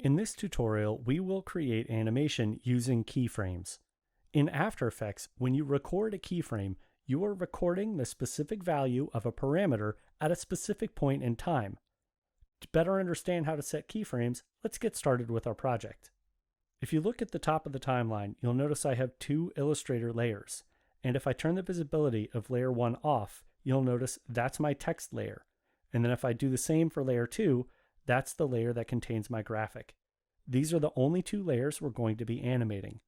In this tutorial, we will create animation using keyframes. In After Effects, when you record a keyframe, you are recording the specific value of a parameter at a specific point in time. To better understand how to set keyframes, let's get started with our project. If you look at the top of the timeline, you'll notice I have two Illustrator layers. And if I turn the visibility of layer 1 off, you'll notice that's my text layer. And then if I do the same for layer 2, that's the layer that contains my graphic. These are the only two layers we're going to be animating.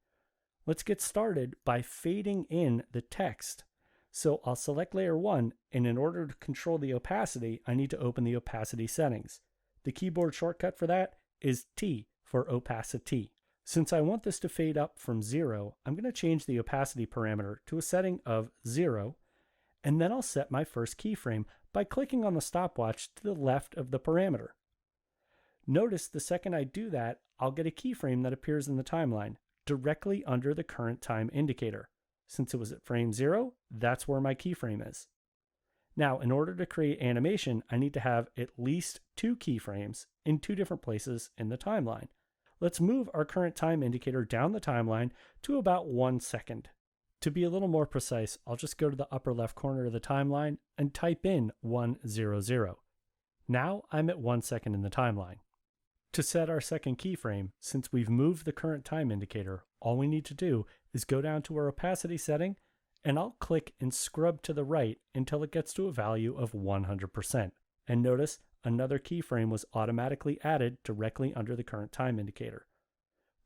Let's get started by fading in the text. So I'll select layer 1, and in order to control the opacity, I need to open the opacity settings. The keyboard shortcut for that is T for opacity. Since I want this to fade up from 0, I'm going to change the opacity parameter to a setting of 0, and then I'll set my first keyframe by clicking on the stopwatch to the left of the parameter. Notice the second I do that, I'll get a keyframe that appears in the timeline directly under the current time indicator. Since it was at frame 0, that's where my keyframe is. Now, in order to create animation, I need to have at least two keyframes in two different places in the timeline. Let's move our current time indicator down the timeline to about 1 second. To be a little more precise, I'll just go to the upper left corner of the timeline and type in 100. Now I'm at 1 second in the timeline. To set our second keyframe, since we've moved the current time indicator, all we need to do is go down to our opacity setting, and I'll click and scrub to the right until it gets to a value of 100%. And notice another keyframe was automatically added directly under the current time indicator.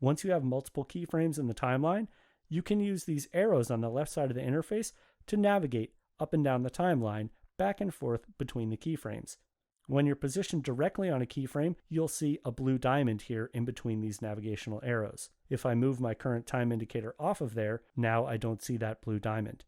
Once you have multiple keyframes in the timeline, you can use these arrows on the left side of the interface to navigate up and down the timeline, back and forth between the keyframes. When you're positioned directly on a keyframe, you'll see a blue diamond here in between these navigational arrows. If I move my current time indicator off of there, now I don't see that blue diamond.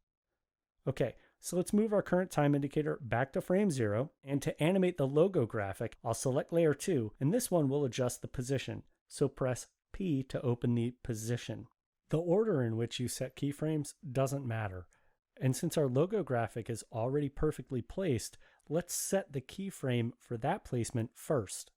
Okay, so let's move our current time indicator back to frame 0, and to animate the logo graphic, I'll select layer 2, and this one will adjust the position. So press P to open the position. The order in which you set keyframes doesn't matter. And since our logo graphic is already perfectly placed, let's set the keyframe for that placement first.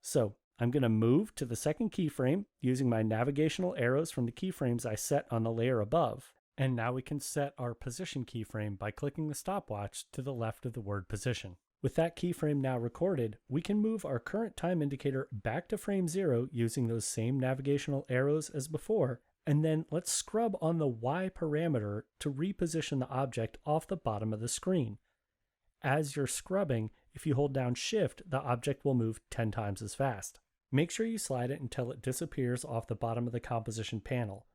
So I'm going to move to the second keyframe using my navigational arrows from the keyframes I set on the layer above. And now we can set our position keyframe by clicking the stopwatch to the left of the word position. With that keyframe now recorded, we can move our current time indicator back to frame 0 using those same navigational arrows as before. And then let's scrub on the Y parameter to reposition the object off the bottom of the screen. As you're scrubbing, if you hold down Shift, the object will move 10 times as fast. Make sure you slide it until it disappears off the bottom of the composition panel.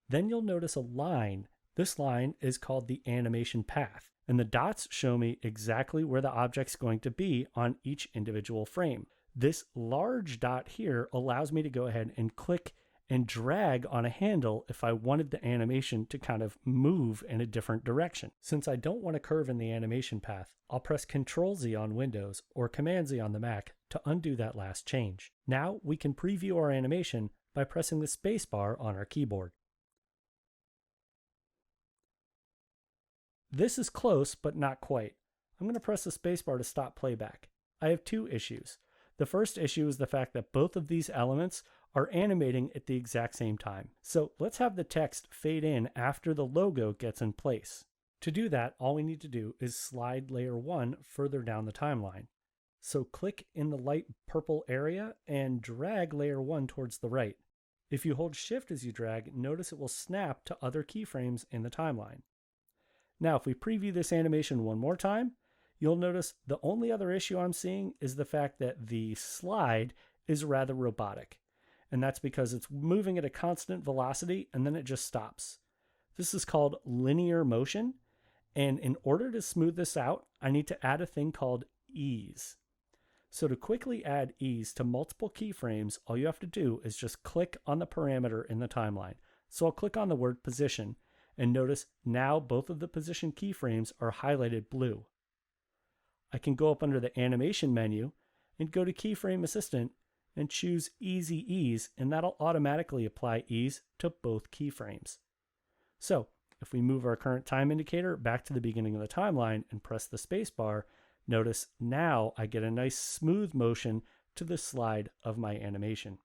Then you'll notice a line. This line is called the animation path, and the dots show me exactly where the object's going to be on each individual frame. This large dot here allows me to go ahead and click and drag on a handle if I wanted the animation to kind of move in a different direction. Since I don't want to curve in the animation path, I'll press Ctrl-Z on Windows or Command-Z on the Mac to undo that last change. Now we can preview our animation by pressing the spacebar on our keyboard. This is close, but not quite. I'm going to press the spacebar to stop playback. I have two issues. The first issue is the fact that both of these elements are animating at the exact same time. So let's have the text fade in after the logo gets in place. To do that, all we need to do is slide layer 1 further down the timeline. So click in the light purple area and drag layer 1 towards the right. If you hold Shift as you drag, notice it will snap to other keyframes in the timeline. Now, if we preview this animation one more time, you'll notice the only other issue I'm seeing is the fact that the slide is rather robotic. And that's because it's moving at a constant velocity and then it just stops. This is called linear motion. And in order to smooth this out, I need to add a thing called ease. So to quickly add ease to multiple keyframes, all you have to do is just click on the parameter in the timeline. So I'll click on the word position, and notice now both of the position keyframes are highlighted blue. I can go up under the animation menu and go to Keyframe Assistant and choose Easy Ease, and that'll automatically apply ease to both keyframes. So if we move our current time indicator back to the beginning of the timeline and press the space bar, notice now I get a nice smooth motion to the slide of my animation.